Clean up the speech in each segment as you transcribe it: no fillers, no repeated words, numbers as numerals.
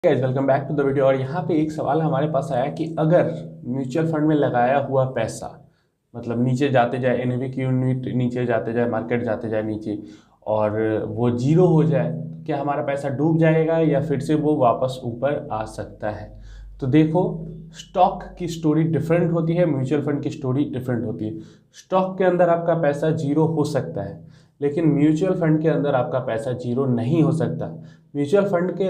Guys welcome back to the video. और यहाँ पे एक सवाल हमारे पास आया कि अगर म्यूचुअल फंड में लगाया हुआ पैसा मतलब नीचे जाते जाए, एनएवी की यूनिट नीचे जाते जाए, मार्केट जाते जाए नीचे और वो जीरो हो जाए, तो क्या हमारा पैसा डूब जाएगा या फिर से वो वापस ऊपर आ सकता है? तो देखो, स्टॉक की स्टोरी डिफरेंट होती है, म्यूचुअल फंड की स्टोरी डिफरेंट होती है। स्टॉक के अंदर आपका पैसा जीरो हो सकता है, लेकिन म्यूचुअल फंड के अंदर आपका पैसा जीरो नहीं हो सकता। म्यूचुअल फंड के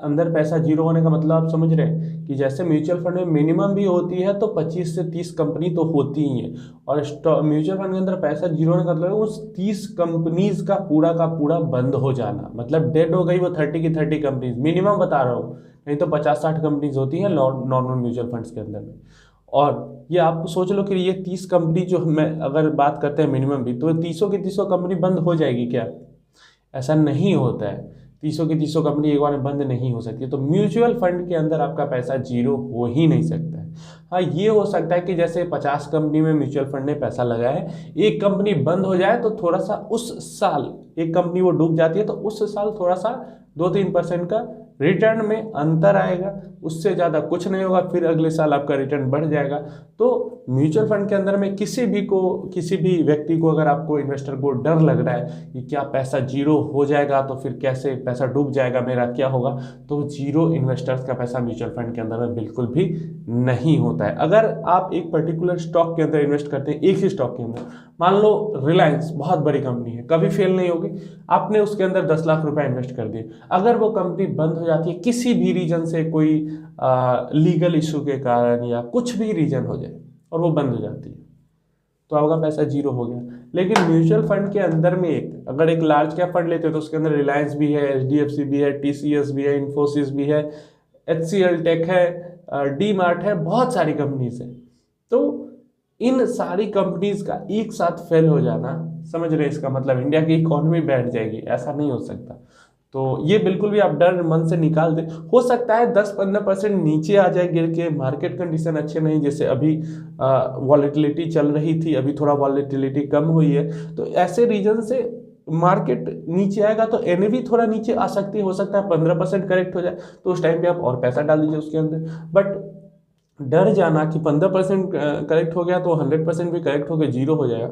अंदर पैसा जीरो होने का मतलब आप समझ रहे हैं कि जैसे म्यूचुअल फंड में मिनिमम भी होती है तो 25 से 30 कंपनी तो होती ही है, और म्यूचुअल फंड के अंदर पैसा जीरो होने का मतलब है उस 30 कंपनीज का पूरा बंद हो जाना, मतलब डेड हो गई वो 30 की 30 कंपनीज, मिनिमम बता रहा हूँ, नहीं तो 50-60 कंपनीज होती हैं नॉर्मल म्यूचुअल फंड्स के अंदर में। और ये आप सोच लो कि ये 30 कंपनी जो मैं अगर बात करते हैं मिनिमम भी, तो 30 की 30 कंपनी बंद हो जाएगी क्या? ऐसा नहीं होता है। 30 की 30 कंपनी एक बार में बंद नहीं हो सकती। तो म्यूचुअल फंड के अंदर आपका पैसा जीरो हो ही नहीं सकता है। हाँ, ये हो सकता है कि जैसे 50 कंपनी में म्यूचुअल फंड ने पैसा लगाया है, एक कंपनी बंद हो जाए तो थोड़ा सा उस साल एक कंपनी वो डूब जाती है तो उस साल थोड़ा सा 2-3% का रिटर्न में अंतर आएगा, उससे ज़्यादा कुछ नहीं होगा, फिर अगले साल आपका रिटर्न बढ़ जाएगा। तो म्यूचुअल फंड के अंदर में किसी भी व्यक्ति को, अगर आपको इन्वेस्टर को डर लग रहा है कि क्या पैसा जीरो हो जाएगा तो फिर कैसे पैसा डूब जाएगा मेरा, क्या होगा, तो जीरो इन्वेस्टर्स का पैसा म्यूचुअल फंड के अंदर में बिल्कुल भी नहीं होता है। अगर आप एक पर्टिकुलर स्टॉक के अंदर इन्वेस्ट करते हैं, एक ही स्टॉक के अंदर, मान लो रिलायंस बहुत बड़ी कंपनी है, कभी फेल नहीं होगी, आपने उसके अंदर 10 लाख रुपए इन्वेस्ट कर दिए, अगर वो कंपनी बंद हो जाती है किसी भी रीजन से, कोई लीगल इशू के कारण या कुछ भी रीजन हो जाए और वो बंद हो जाती है, तो आपका पैसा जीरो हो गया। लेकिन म्यूचुअल फंड के अंदर में अगर एक लार्ज कैप फंड लेते हो तो उसके अंदर रिलायंस भी है, एचडीएफसी भी है, टीसीएस भी है, इन्फोसिस भी है, एचसीएल टेक है, डी मार्ट है, बहुत सारी कंपनीज है। तो इन सारी कंपनीज का एक साथ फेल हो जाना, समझ रहे हैं, इसका मतलब इंडिया की इकोनॉमी बैठ जाएगी, ऐसा नहीं हो सकता। तो ये बिल्कुल भी आप डर मन से निकाल दें। हो सकता है 10-15% नीचे आ जाए गिर के, मार्केट कंडीशन अच्छे नहीं, जैसे अभी वॉलेटिलिटी चल रही थी, अभी थोड़ा वॉलेटिलिटी कम हुई है, तो ऐसे रीजन से मार्केट नीचे आएगा तो एनएवी थोड़ा नीचे आ सकती है, हो सकता है 15% करेक्ट हो जाए, तो उस टाइम पे आप और पैसा डाल दीजिए उसके अंदर। बट डर जाना कि 15% करेक्ट हो गया तो 100% भी करेक्ट होकर जीरो हो जाएगा,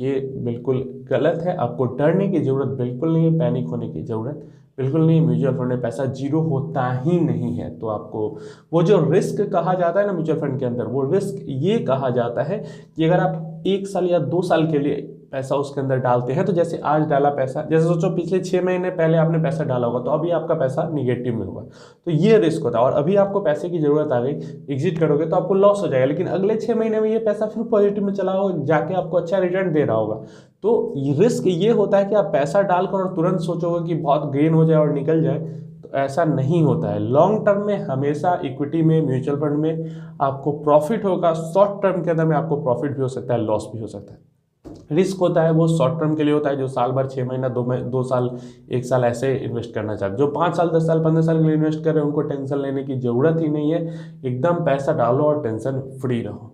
ये बिल्कुल गलत है। आपको डरने की ज़रूरत बिल्कुल नहीं है, पैनिक होने की ज़रूरत बिल्कुल नहीं है। म्यूचुअल फंड में पैसा जीरो होता ही नहीं है। तो आपको वो जो रिस्क कहा जाता है ना म्यूचुअल फंड के अंदर, वो रिस्क ये कहा जाता है कि अगर आप 1 साल या 2 साल के लिए पैसा उसके अंदर डालते हैं, तो जैसे आज डाला पैसा, जैसे सोचो पिछले 6 महीने पहले आपने पैसा डाला होगा तो अभी आपका पैसा निगेटिव में होगा, तो ये रिस्क होता है। और अभी आपको पैसे की ज़रूरत आ गई, एग्जिट करोगे तो आपको लॉस हो जाएगा, लेकिन अगले 6 महीने में ये पैसा फिर पॉजिटिव में चला हो जाके आपको अच्छा रिटर्न दे रहा होगा। तो ये रिस्क ये होता है कि आप पैसा डालकर और तुरंत सोचोगे कि बहुत गेन हो जाए और निकल जाए, तो ऐसा नहीं होता है। लॉन्ग टर्म में हमेशा इक्विटी में, म्यूचुअल फंड में आपको प्रॉफिट होगा, शॉर्ट टर्म के अंदर में आपको प्रॉफिट भी हो सकता है, लॉस भी हो सकता है। रिस्क होता है वो शॉर्ट टर्म के लिए होता है, जो साल भर, 6 महीना, 2 साल, 1 साल ऐसे इन्वेस्ट करना चाहते हैं। जो 5 साल, 10 साल, 15 साल के लिए इन्वेस्ट कर रहे हैं, उनको टेंशन लेने की जरूरत ही नहीं है। एकदम पैसा डालो और टेंशन फ्री रहो।